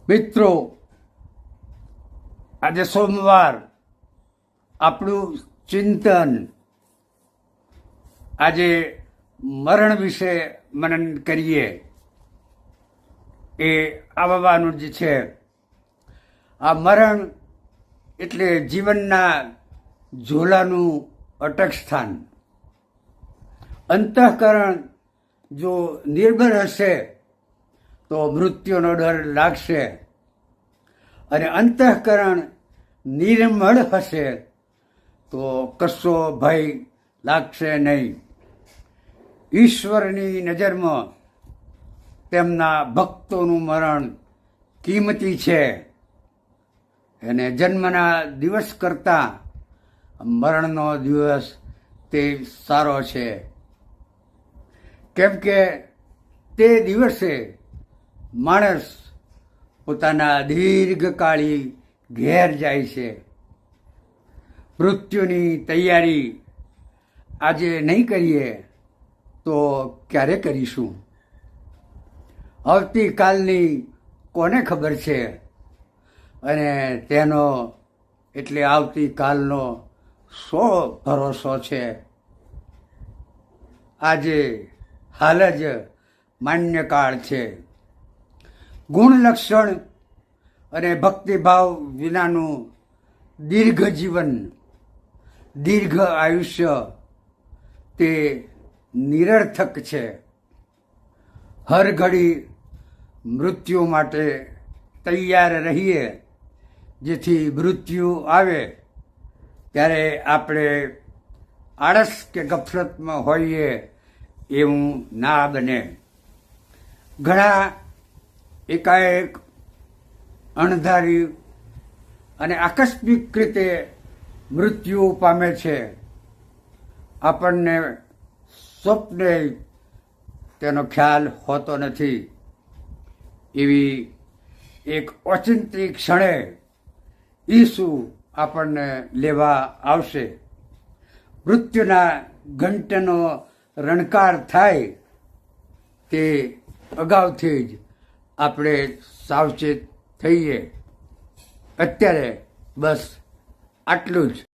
મિત્રો, આજે સોમવાર આપણું ચિંતન આજે મરણ વિશે મનન કરીએ એ આવવાનું જ છે. આ મરણ એટલે જીવનના ઝોલાનું અટક સ્થાન. અંતઃકરણ જો નિર્ભર હશે તો મૃત્યુનો ડર લાગશે, અને અંતઃકરણ નિર્મળ હશે તો કશો ભય લાગશે નહીં. ઈશ્વરની નજરમાં તેમના ભક્તોનું મરણ કિંમતી છે, અને જન્મના દિવસ કરતાં મરણનો દિવસ તે સારો છે, કેમ કે તે દિવસે માણસ પોતાના દીર્ઘકાળી ઘેર જાય છે. મૃત્યુની તૈયારી આજે નહીં કરીએ તો ક્યારે કરીશું? આવતીકાલની કોને ખબર છે? અને તેનો એટલે આવતીકાલનો શો ભરોસો છે? આજે હાલ જ માન્ય કાળ છે. ગુણ લક્ષણ અને ભક્તિભાવ વિનાનું દીર્ઘ જીવન, દીર્ઘ આયુષ્ય તે નિરર્થક છે. હર ઘડી મૃત્યુ માટે તૈયાર રહીએ, જેથી મૃત્યુ આવે ત્યારે આપણે આળસ કે ગફલતમાં હોઈએ એવું ના બને. ઘણા એકાએક અણધારી અને આકસ્મિક રીતે મૃત્યુ પામે છે. આપણને સ્વપ્ને તેનો ખ્યાલ હોતો નથી. એવી એક ઓચિંતી ક્ષણે ઈસુ આપણને લેવા આવશે. મૃત્યુના ઘંટનો રણકાર થાય તે અગાઉથી જ આપણે સાવચેત થઈએ. અત્યારે બસ આટલું જ.